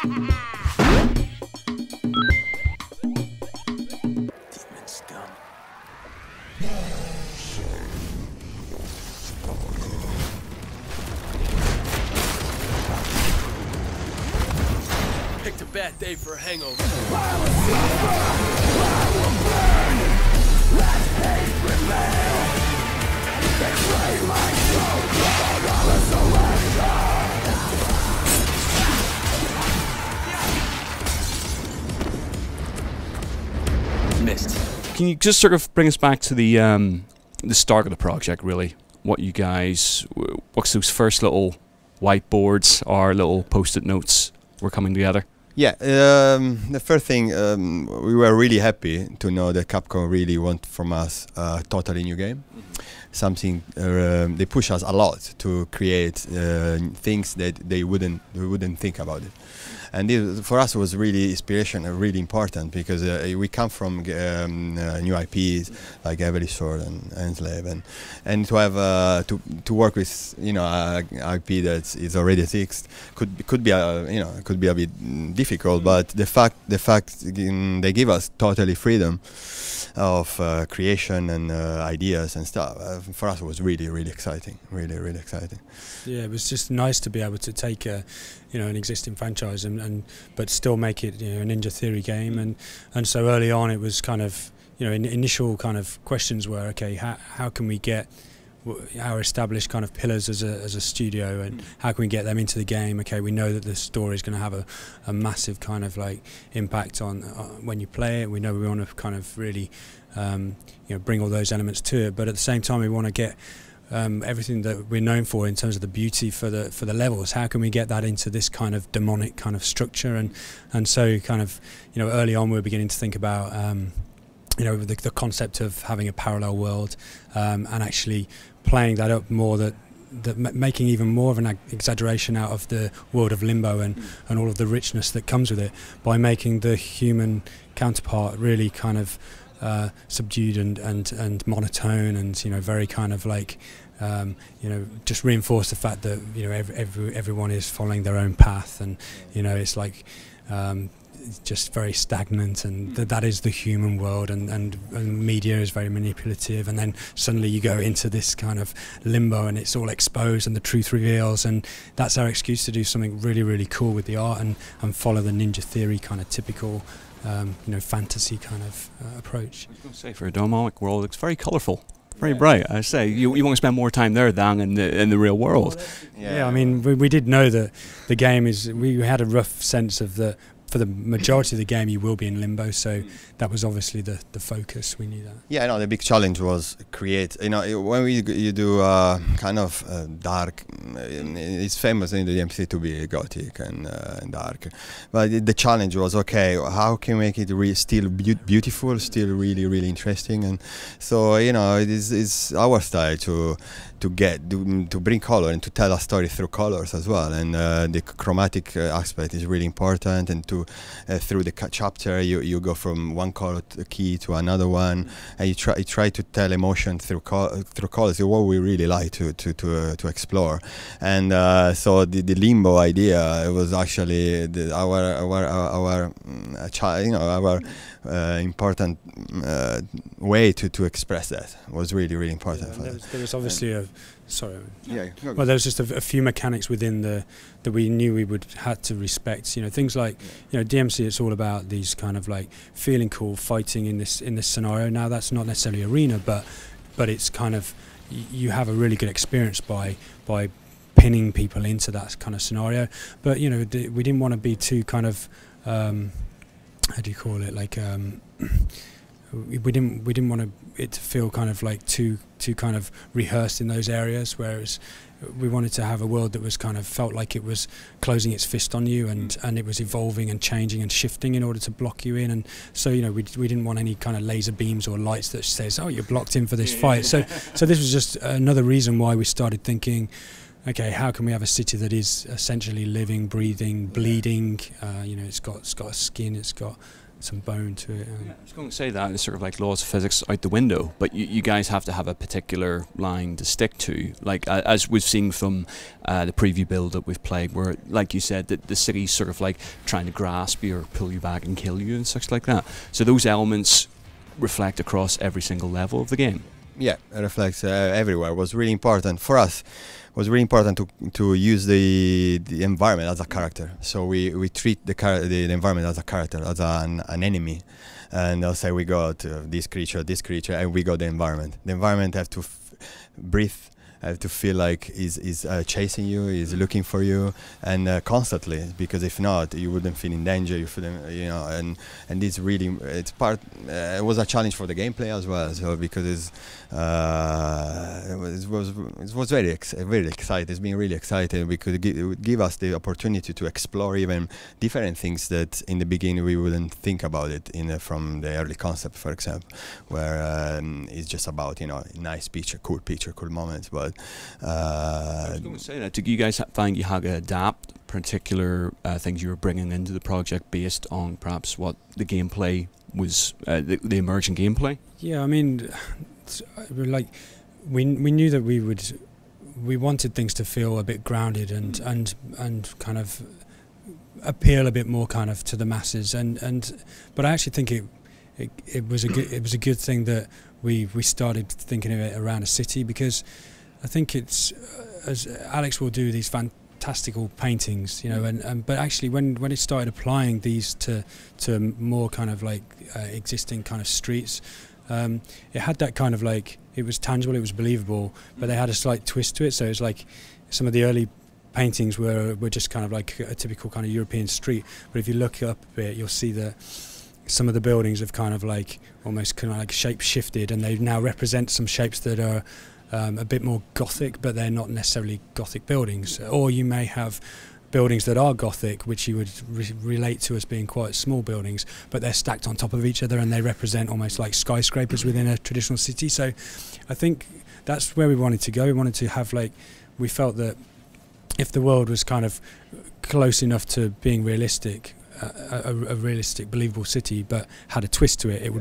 Picked a bad day for a hangover. Missed. Can you just sort of bring us back to the start of the project, really? What you guys, what's those first little whiteboards or little post-it notes were coming together? Yeah, the first thing, we were really happy to know that Capcom really want from us a totally new game. Something they push us a lot to create things that they wouldn't think about it. And this, for us, was really inspiration and really important because we come from new IPs like Heavily Sword and Enslave, and to have to work with a IP that is already exist could be a bit difficult. But the fact they give us totally freedom of creation and ideas and stuff, for us it was really exciting, really exciting. Yeah, it was just nice to be able to take an existing franchise but still make it a Ninja Theory game, and so early on it was kind of initial kind of questions were, okay, how can we get our established kind of pillars as a studio, and how can we get them into the game? Okay, we know that the story is going to have a massive kind of like impact on when you play it. We know we want to kind of really bring all those elements to it, but at the same time we want to get everything that we're known for in terms of the beauty for the levels. How can we get that into this kind of demonic kind of structure? And so kind of early on we were beginning to think about the concept of having a parallel world, and actually playing that up more, that making even more of an exaggeration out of the world of Limbo and all of the richness that comes with it, by making the human counterpart really kind of subdued and monotone, and very kind of like just reinforce the fact that everyone is following their own path, and it's like just very stagnant, and that is the human world, and media is very manipulative, and then suddenly you go into this kind of limbo and it's all exposed and the truth reveals, and that's our excuse to do something really cool with the art and follow the Ninja Theory kind of typical fantasy kind of approach. I was going to say, for a demonic world, it's very colourful, very bright. I say you want to spend more time there than in the real world. Yeah, I mean we did know that the game is. We had a rough sense of that. For the majority of the game, you will be in Limbo, so that was obviously the focus. We knew that. Yeah, no, the big challenge was create. When you do kind of dark, it's famous in the DmC to be gothic and dark, but the challenge was, okay, how can we make it still beautiful, still really interesting, and so it is our style to bring color and to tell a story through colors as well, and the chromatic aspect is really important, and through the chapter you go from one color key to another one, and you try to tell emotion through colors. What we really like to explore, and so the Limbo idea, it was actually our important way to express that. It was really important. Yeah, there was obviously a sorry. Yeah. Well, there was just a few mechanics within that we knew we would had to respect. Things like DmC. It's all about these kind of like feeling cool, fighting in this scenario. Now that's not necessarily arena, but it's kind of you have a really good experience by pinning people into that kind of scenario. But we didn't want to be too kind of how do you call it, like we didn't want it to feel kind of like too kind of rehearsed in those areas, whereas we wanted to have a world that was kind of felt like it was closing its fist on you, and it was evolving and changing and shifting in order to block you in. And so we didn't want any kind of laser beams or lights that says, oh, you're blocked in for this fight. So this was just another reason why we started thinking, okay, how can we have a city that is essentially living, breathing, bleeding? It's got a skin, it's got some bone to it. Yeah, I was going to say that it's sort of like laws of physics out the window, but you guys have to have a particular line to stick to, like as we've seen from the preview build that we've played, where, like you said, that the city's sort of like trying to grasp you or pull you back and kill you and such like that. So those elements reflect across every single level of the game. Yeah, it reflects everywhere. It was really important for us. It was really important to use the environment as a character. So we treat the environment as a character, as an enemy, and I'll say we got this creature, and we got the environment. The environment have to breathe. Have to feel like is chasing you, is looking for you, and constantly. Because if not, you wouldn't feel in danger. You feel, and it's really it was a challenge for the gameplay as well. So because it was very exciting. It's been really exciting because it would give us the opportunity to explore even different things that in the beginning we wouldn't think about it from the early concept, for example, where it's just about nice picture, cool moments, but. I was going to say that. Did you guys find you had to adapt particular things you were bringing into the project based on perhaps what the gameplay was, the emerging gameplay? Yeah, I mean, like we knew that we wanted things to feel a bit grounded and kind of appeal a bit more kind of to the masses, but I actually think it was a good thing that we started thinking of it around a city, because I think it's as Alex will do these fantastical paintings, but actually when it started applying these to more kind of like existing kind of streets, it had that kind of like, it was tangible, it was believable, but they had a slight twist to it. So it's like some of the early paintings were just kind of like a typical kind of European street, but if you look up a bit, you'll see that some of the buildings have kind of like almost kind of like shape shifted, and they now represent some shapes that are a bit more Gothic, but they're not necessarily Gothic buildings. Or you may have buildings that are Gothic, which you would relate to as being quite small buildings, but they're stacked on top of each other and they represent almost like skyscrapers within a traditional city. So I think that's where we wanted to go. We wanted to have we felt that if the world was kind of close enough to being realistic, a realistic, believable city, but had a twist to it, it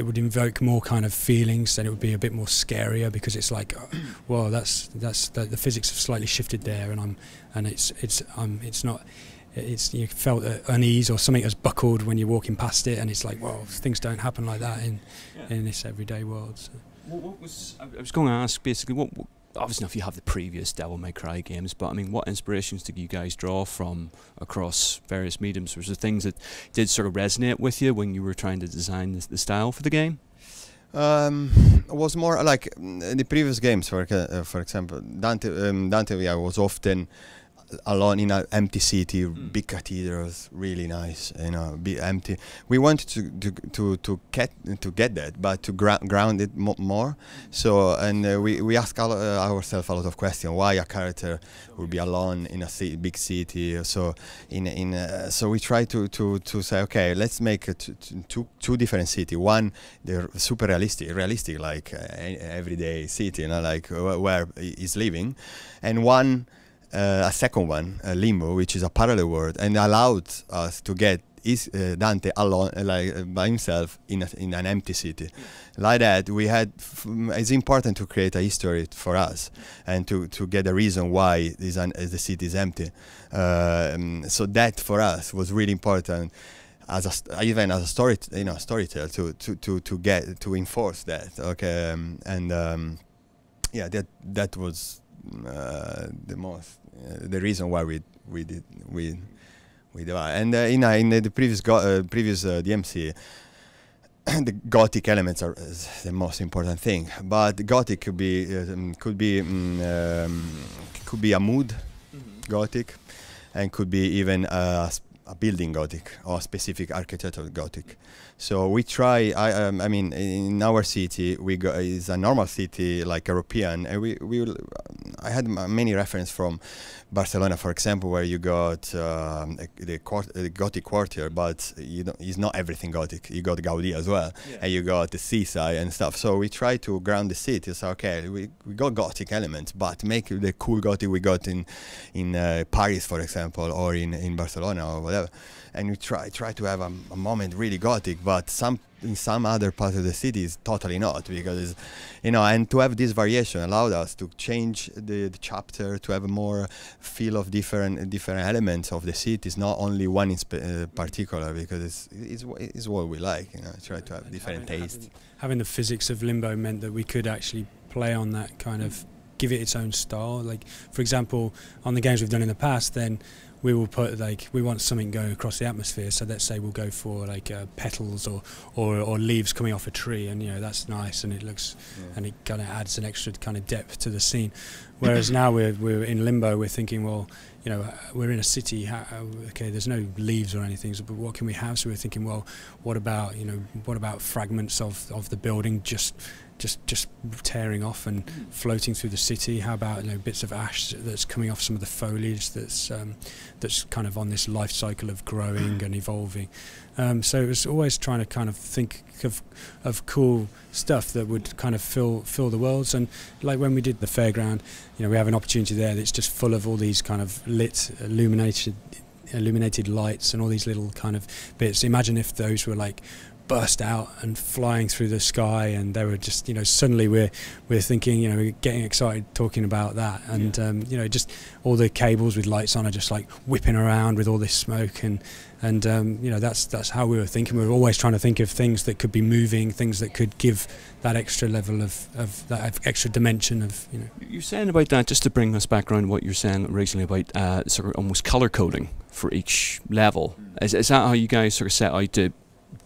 would invoke more kind of feelings, and it would be a bit more scarier, because it's like, well, that's the physics have slightly shifted there, and it's not. You felt unease or something has buckled when you're walking past it, and it's like, well, things don't happen like that in this everyday world. So. I was going to ask basically what. Obviously, if you have the previous Devil May Cry games, but I mean, what inspirations did you guys draw from across various mediums? Was there things that did sort of resonate with you when you were trying to design the style for the game? It was more like the previous games, for example, Dante. I was often alone in an empty city, big cathedrals, really nice, be empty. We wanted to get that, but to ground it more. So, and we ask ourselves a lot of questions. Why a character would be alone in a big city? So, so we try to say, okay, let's make two different cities. One, they're super realistic like everyday city, like where he's living, and one. A second one, Limbo, which is a parallel world, and allowed us to get Dante alone, by himself in an empty city. Like that, we had. It's important to create a history for us, and to get a reason why the city is empty. So that for us was really important. Even as a storyteller, to enforce that. Okay, that was. The reason why we did, and in the previous DmC, the Gothic elements are the most important thing. But Gothic could be a mood Gothic, and could be even a building Gothic or specific architectural Gothic. So we try. I mean, in our city, is a normal city like European, and I had many references from Barcelona, for example, where you got the Gothic quarter, but it's not everything Gothic. You got Gaudi as well, and you got the seaside and stuff. So we try to ground the city. So okay, we got Gothic elements, but make the cool Gothic we got in Paris, for example, or in Barcelona or whatever. And we try to have a moment really Gothic, but in some other parts of the city is totally not, because and to have this variation allowed us to change the chapter, to have a more feel of different elements of the city. It's not only one in particular, because it's what we like. Try to have different tastes. Having the physics of Limbo meant that we could actually play on that kind of, give it its own style. Like, for example, on the games we've done in the past, then we will put, like, we want something going across the atmosphere, so let's say we'll go for like petals or leaves coming off a tree, and that's nice, and it looks and it kind of adds an extra kind of depth to the scene. Whereas now we're in Limbo, we're thinking, well, we're in a city, okay, there's no leaves or anything, but what can we have? So we're thinking, well, what about fragments of the building just tearing off and floating through the city? How about bits of ash that's coming off some of the foliage that's kind of on this life cycle of growing and evolving. So it was always trying to kind of think of cool stuff that would kind of fill the worlds. And like when we did the fairground, we have an opportunity there that's just full of all these kind of lit, illuminated lights and all these little kind of bits. Imagine if those were like burst out and flying through the sky, and they were just suddenly we're thinking, we're getting excited talking about that, and just all the cables with lights on are just like whipping around with all this smoke, and that's how we were thinking. We were always trying to think of things that could be moving, things that could give that extra level of that extra dimension of You're saying about that, just to bring us back around what you're saying originally about sort of almost color coding for each level. Is that how you guys sort of set out to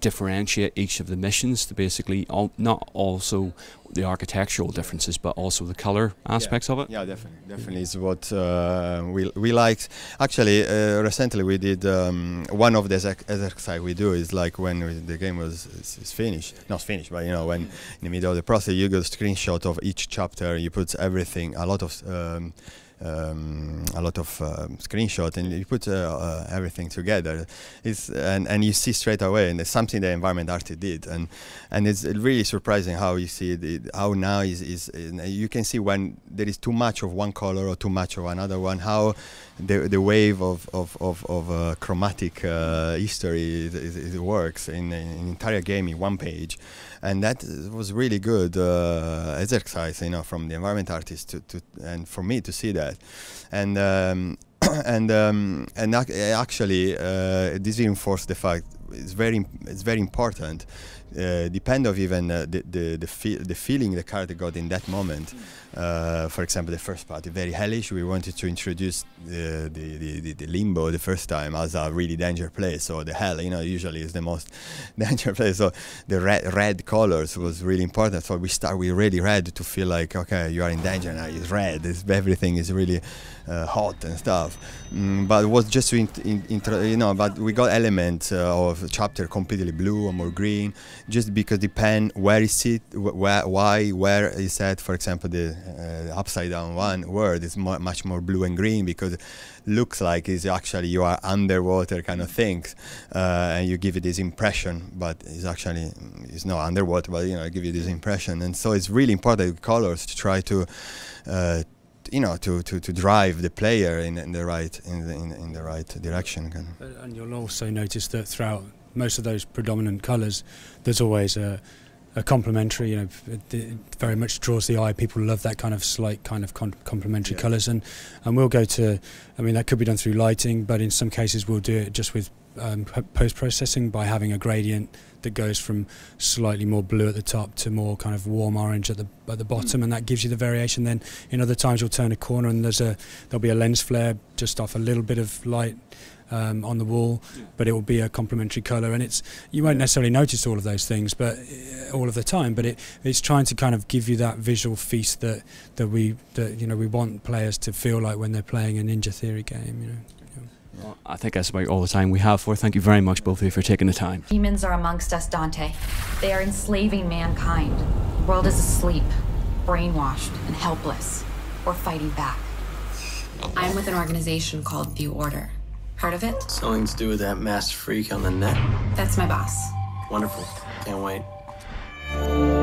differentiate each of the missions, to basically not also the architectural differences, but also the color aspects of it? Yeah, definitely is what we liked. Actually, recently we did one of the exercise we do is like when the game is finished, not finished, but when in the middle of the process you get a screenshot of each chapter, you put everything, a lot of screenshot, and you put everything together. And you see straight away, and it's something the environment artist did, and it's really surprising how you see it, how now is you can see when there is too much of one color or too much of another one, how the wave of chromatic history it works in an entire game in one page. And that was really good exercise, from the environment artist and for me to see that, and actually this reinforced the fact it's very important. Depend of even the feeling the character got in that moment. For example, the first part, very hellish. We wanted to introduce the Limbo the first time as a really danger place. So the hell, usually is the most danger place. So the red colors was really important. So we start with really red to feel like, okay, you are in danger now. It's red. Everything is really hot and stuff. But it was just to but we got elements of chapter completely blue or more green, just because depend where is it, where is that. For example, the upside down one word is much more blue and green, because it looks like it's actually you are underwater kind of things, and you give it this impression, but it's not underwater, but give you this impression. And so it's really important with colors to try to to drive the player in the right direction. And you'll also notice that throughout most of those predominant colours, there's always a complementary. It very much draws the eye. People love that kind of slight kind of complementary colours, and we'll go to. I mean, that could be done through lighting, but in some cases we'll do it just with post-processing by having a gradient that goes from slightly more blue at the top to more kind of warm orange at the bottom, and that gives you the variation. Then in other times you'll turn a corner and there'll be a lens flare just off a little bit of light on the wall, but it will be a complementary colour, and you won't necessarily notice all of those things, but all of the time. But it's trying to kind of give you that visual feast that we want players to feel like when they're playing a Ninja Theory game. Well, I think that's about all the time we have for. Thank you very much, both of you, for taking the time. Demons are amongst us, Dante. They are enslaving mankind. The world is asleep, brainwashed, and helpless. or fighting back. I'm with an organization called The Order. Heard of it? Something to do with that masked freak on the net? That's my boss. Wonderful. Can't wait.